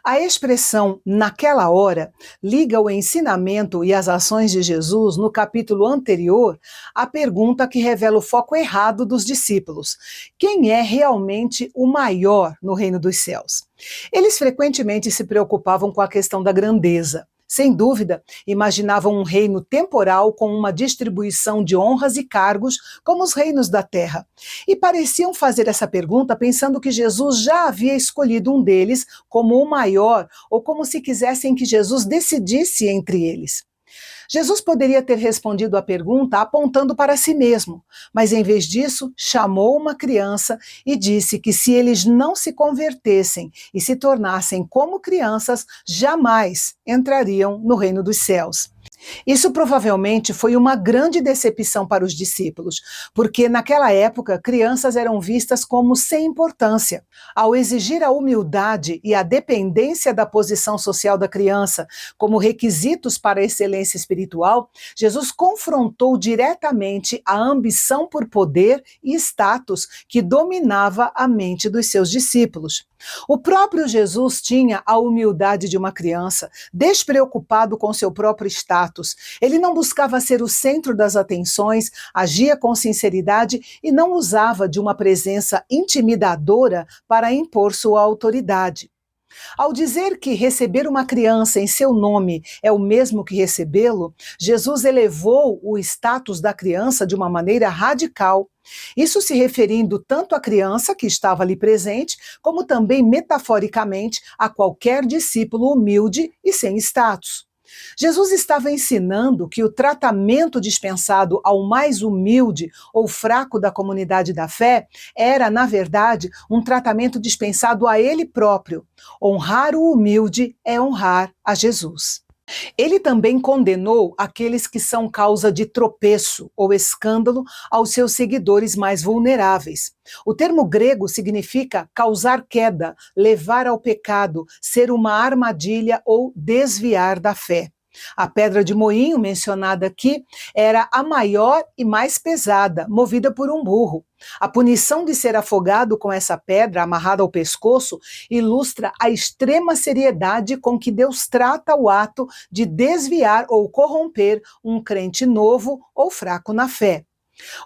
A expressão "naquela hora" liga o ensinamento e as ações de Jesus no capítulo anterior à pergunta que revela o foco errado dos discípulos: quem é realmente o maior no reino dos céus? Eles frequentemente se preocupavam com a questão da grandeza. Sem dúvida, imaginavam um reino temporal com uma distribuição de honras e cargos como os reinos da terra. E pareciam fazer essa pergunta pensando que Jesus já havia escolhido um deles como o maior, ou como se quisessem que Jesus decidisse entre eles. Jesus poderia ter respondido à pergunta apontando para si mesmo, mas em vez disso, chamou uma criança e disse que se eles não se convertessem e se tornassem como crianças, jamais entrariam no reino dos céus. Isso provavelmente foi uma grande decepção para os discípulos, porque naquela época crianças eram vistas como sem importância. Ao exigir a humildade e a dependência da posição social da criança como requisitos para a excelência espiritual, Jesus confrontou diretamente a ambição por poder e status que dominava a mente dos seus discípulos. O próprio Jesus tinha a humildade de uma criança, despreocupado com seu próprio status. Ele não buscava ser o centro das atenções, agia com sinceridade e não usava de uma presença intimidadora para impor sua autoridade. Ao dizer que receber uma criança em seu nome é o mesmo que recebê-lo, Jesus elevou o status da criança de uma maneira radical. Isso se referindo tanto à criança que estava ali presente, como também metaforicamente a qualquer discípulo humilde e sem status. Jesus estava ensinando que o tratamento dispensado ao mais humilde ou fraco da comunidade da fé era, na verdade, um tratamento dispensado a ele próprio. Honrar o humilde é honrar a Jesus. Ele também condenou aqueles que são causa de tropeço ou escândalo aos seus seguidores mais vulneráveis. O termo grego significa causar queda, levar ao pecado, ser uma armadilha ou desviar da fé. A pedra de moinho mencionada aqui era a maior e mais pesada, movida por um burro. A punição de ser afogado com essa pedra amarrada ao pescoço ilustra a extrema seriedade com que Deus trata o ato de desviar ou corromper um crente novo ou fraco na fé.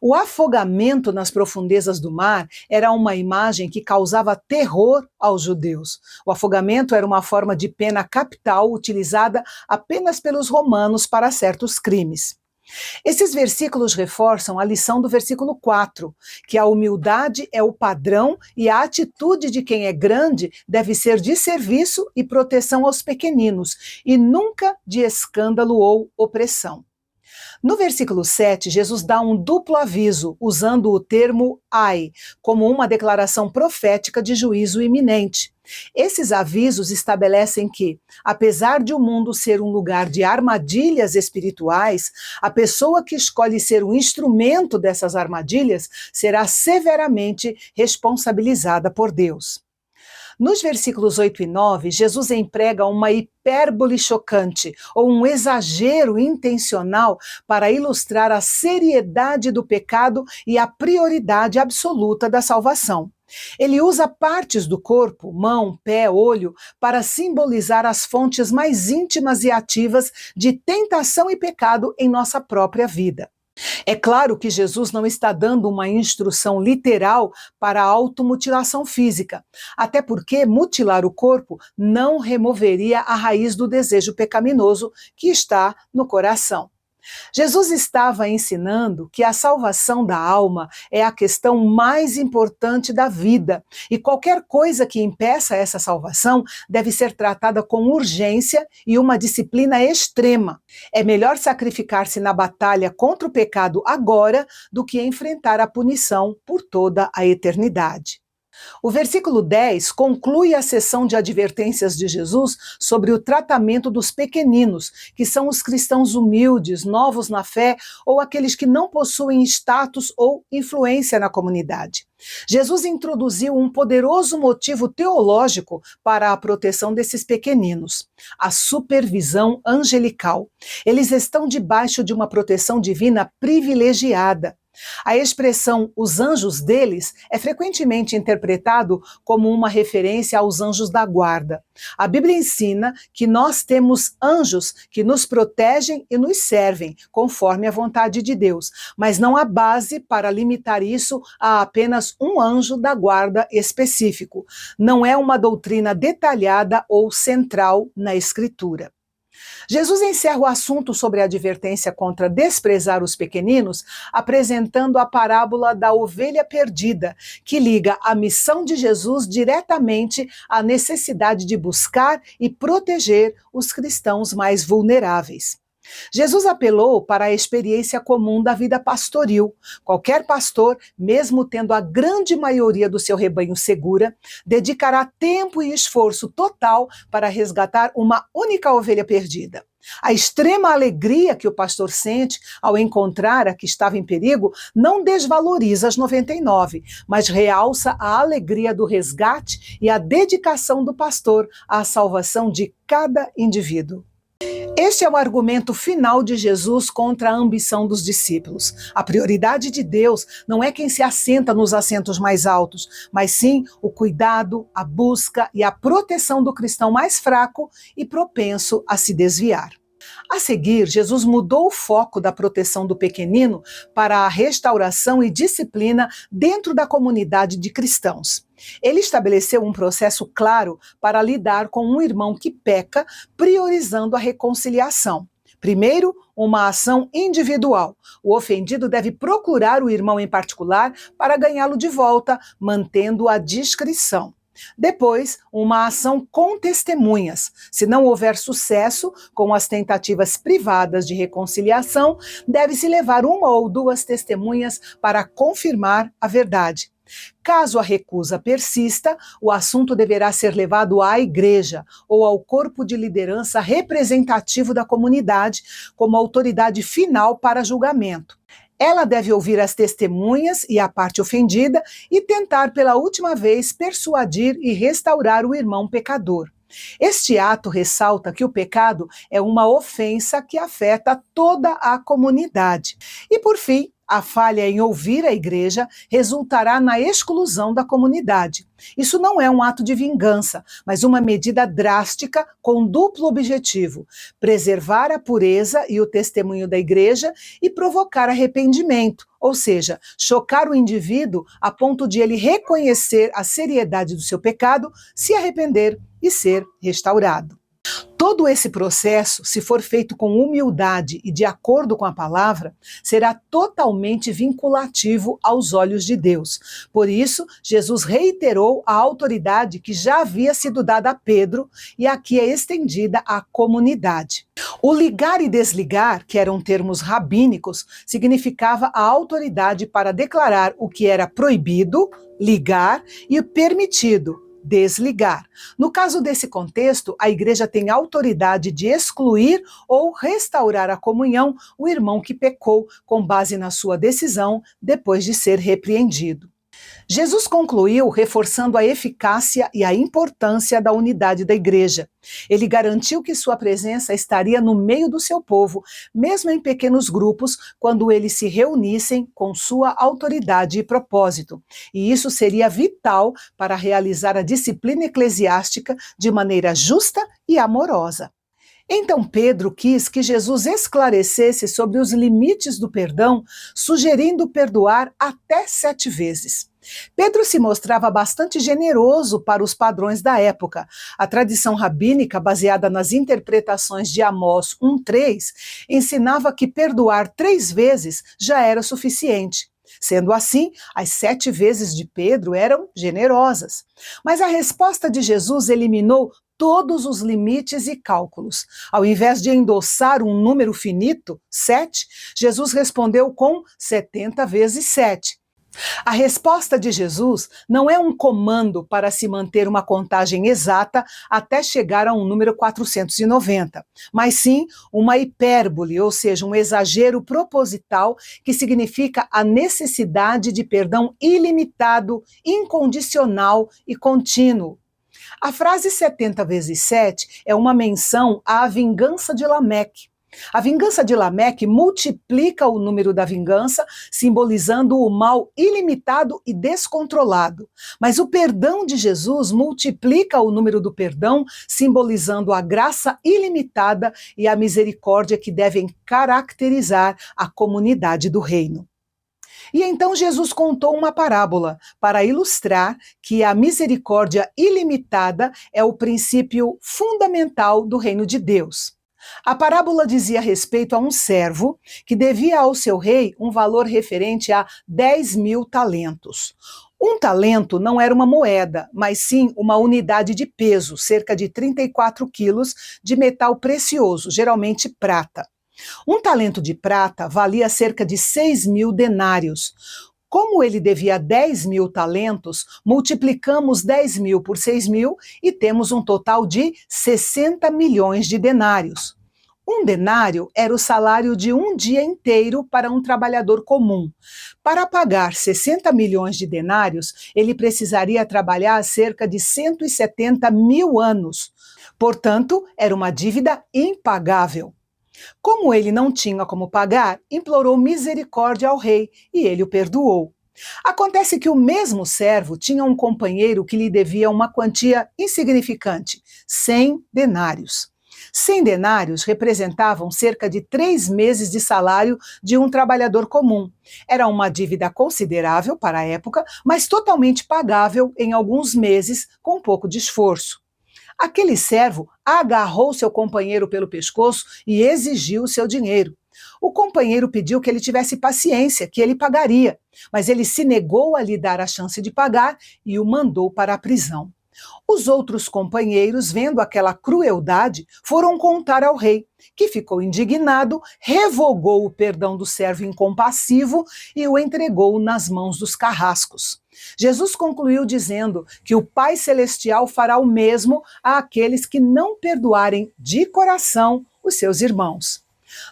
O afogamento nas profundezas do mar era uma imagem que causava terror aos judeus. O afogamento era uma forma de pena capital utilizada apenas pelos romanos para certos crimes. Esses versículos reforçam a lição do versículo 4, que a humildade é o padrão e a atitude de quem é grande deve ser de serviço e proteção aos pequeninos, e nunca de escândalo ou opressão. No versículo 7, Jesus dá um duplo aviso, usando o termo ai, como uma declaração profética de juízo iminente. Esses avisos estabelecem que, apesar de o mundo ser um lugar de armadilhas espirituais, a pessoa que escolhe ser um instrumento dessas armadilhas será severamente responsabilizada por Deus. Nos versículos 8 e 9, Jesus emprega uma hipérbole chocante, ou um exagero intencional, para ilustrar a seriedade do pecado e a prioridade absoluta da salvação. Ele usa partes do corpo, mão, pé, olho, para simbolizar as fontes mais íntimas e ativas de tentação e pecado em nossa própria vida. É claro que Jesus não está dando uma instrução literal para a automutilação física, até porque mutilar o corpo não removeria a raiz do desejo pecaminoso que está no coração. Jesus estava ensinando que a salvação da alma é a questão mais importante da vida, e qualquer coisa que impeça essa salvação deve ser tratada com urgência e uma disciplina extrema. É melhor sacrificar-se na batalha contra o pecado agora do que enfrentar a punição por toda a eternidade. O versículo 10 conclui a sessão de advertências de Jesus sobre o tratamento dos pequeninos, que são os cristãos humildes, novos na fé, ou aqueles que não possuem status ou influência na comunidade. Jesus introduziu um poderoso motivo teológico para a proteção desses pequeninos: a supervisão angelical. Eles estão debaixo de uma proteção divina privilegiada. A expressão os anjos deles é frequentemente interpretado como uma referência aos anjos da guarda. A Bíblia ensina que nós temos anjos que nos protegem e nos servem, conforme a vontade de Deus, mas não há base para limitar isso a apenas um anjo da guarda específico. Não é uma doutrina detalhada ou central na Escritura. Jesus encerra o assunto sobre a advertência contra desprezar os pequeninos, apresentando a parábola da ovelha perdida, que liga a missão de Jesus diretamente à necessidade de buscar e proteger os cristãos mais vulneráveis. Jesus apelou para a experiência comum da vida pastoril. Qualquer pastor, mesmo tendo a grande maioria do seu rebanho segura, dedicará tempo e esforço total para resgatar uma única ovelha perdida. A extrema alegria que o pastor sente ao encontrar a que estava em perigo não desvaloriza as 99, mas realça a alegria do resgate e a dedicação do pastor à salvação de cada indivíduo. Este é o argumento final de Jesus contra a ambição dos discípulos. A prioridade de Deus não é quem se assenta nos assentos mais altos, mas sim o cuidado, a busca e a proteção do cristão mais fraco e propenso a se desviar. A seguir, Jesus mudou o foco da proteção do pequenino para a restauração e disciplina dentro da comunidade de cristãos. Ele estabeleceu um processo claro para lidar com um irmão que peca, priorizando a reconciliação. Primeiro, uma ação individual. O ofendido deve procurar o irmão em particular para ganhá-lo de volta, mantendo a discrição. Depois, uma ação com testemunhas. Se não houver sucesso com as tentativas privadas de reconciliação, deve-se levar uma ou duas testemunhas para confirmar a verdade. Caso a recusa persista, o assunto deverá ser levado à igreja ou ao corpo de liderança representativo da comunidade, como autoridade final para julgamento. Ela deve ouvir as testemunhas e a parte ofendida e tentar pela última vez persuadir e restaurar o irmão pecador. Este ato ressalta que o pecado é uma ofensa que afeta toda a comunidade. E, por fim, a falha em ouvir a igreja resultará na exclusão da comunidade. Isso não é um ato de vingança, mas uma medida drástica com duplo objetivo: preservar a pureza e o testemunho da igreja e provocar arrependimento, ou seja, chocar o indivíduo a ponto de ele reconhecer a seriedade do seu pecado, se arrepender e ser restaurado. Todo esse processo, se for feito com humildade e de acordo com a palavra, será totalmente vinculativo aos olhos de Deus. Por isso, Jesus reiterou a autoridade que já havia sido dada a Pedro e aqui é estendida à comunidade. O ligar e desligar, que eram termos rabínicos, significava a autoridade para declarar o que era proibido, ligar, e o permitido, desligar. No caso desse contexto, a igreja tem autoridade de excluir ou restaurar a comunhão o irmão que pecou, com base na sua decisão, depois de ser repreendido. Jesus concluiu reforçando a eficácia e a importância da unidade da igreja. Ele garantiu que sua presença estaria no meio do seu povo, mesmo em pequenos grupos, quando eles se reunissem com sua autoridade e propósito. E isso seria vital para realizar a disciplina eclesiástica de maneira justa e amorosa. Então Pedro quis que Jesus esclarecesse sobre os limites do perdão, sugerindo perdoar até 7 vezes. Pedro se mostrava bastante generoso para os padrões da época. A tradição rabínica, baseada nas interpretações de Amós 1:3, ensinava que perdoar 3 vezes já era suficiente. Sendo assim, as 7 vezes de Pedro eram generosas. Mas a resposta de Jesus eliminou todos os limites e cálculos. Ao invés de endossar um número finito, 7, Jesus respondeu com 70 vezes 7. A resposta de Jesus não é um comando para se manter uma contagem exata até chegar a um número 490, mas sim uma hipérbole, ou seja, um exagero proposital que significa a necessidade de perdão ilimitado, incondicional e contínuo. A frase 70 vezes 7 é uma menção à vingança de Lameque. A vingança de Lameque multiplica o número da vingança, simbolizando o mal ilimitado e descontrolado. Mas o perdão de Jesus multiplica o número do perdão, simbolizando a graça ilimitada e a misericórdia que devem caracterizar a comunidade do reino. E então Jesus contou uma parábola para ilustrar que a misericórdia ilimitada é o princípio fundamental do reino de Deus. A parábola dizia respeito a um servo que devia ao seu rei um valor referente a 10.000 talentos. Um talento não era uma moeda, mas sim uma unidade de peso, cerca de 34 quilos de metal precioso, geralmente prata. Um talento de prata valia cerca de 6.000 denários. Como ele devia 10.000 talentos, multiplicamos 10.000 por 6.000 e temos um total de 60 milhões de denários. Um denário era o salário de um dia inteiro para um trabalhador comum. Para pagar 60 milhões de denários, ele precisaria trabalhar cerca de 170 mil anos. Portanto, era uma dívida impagável. Como ele não tinha como pagar, implorou misericórdia ao rei e ele o perdoou. Acontece que o mesmo servo tinha um companheiro que lhe devia uma quantia insignificante, 100 denários. 100 denários representavam cerca de 3 meses de salário de um trabalhador comum. Era uma dívida considerável para a época, mas totalmente pagável em alguns meses com um pouco de esforço. Aquele servo agarrou seu companheiro pelo pescoço e exigiu o seu dinheiro. O companheiro pediu que ele tivesse paciência, que ele pagaria, mas ele se negou a lhe dar a chance de pagar e o mandou para a prisão. Os outros companheiros, vendo aquela crueldade, foram contar ao rei, que ficou indignado, revogou o perdão do servo incompassivo e o entregou nas mãos dos carrascos. Jesus concluiu dizendo que o Pai Celestial fará o mesmo àqueles que não perdoarem de coração os seus irmãos.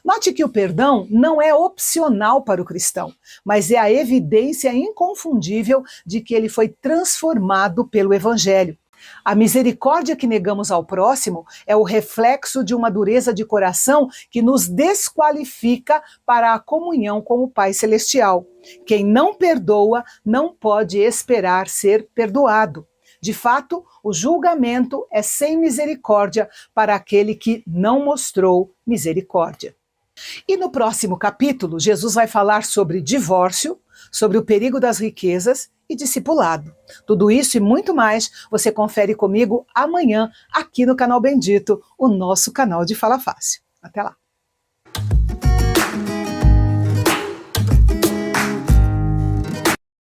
Note que o perdão não é opcional para o cristão, mas é a evidência inconfundível de que ele foi transformado pelo Evangelho. A misericórdia que negamos ao próximo é o reflexo de uma dureza de coração que nos desqualifica para a comunhão com o Pai Celestial. Quem não perdoa não pode esperar ser perdoado. De fato, o julgamento é sem misericórdia para aquele que não mostrou misericórdia. E no próximo capítulo, Jesus vai falar sobre divórcio, sobre o perigo das riquezas e discipulado. Tudo isso e muito mais você confere comigo amanhã aqui no Canal Bendito, o nosso canal de Fala Fácil. Até lá!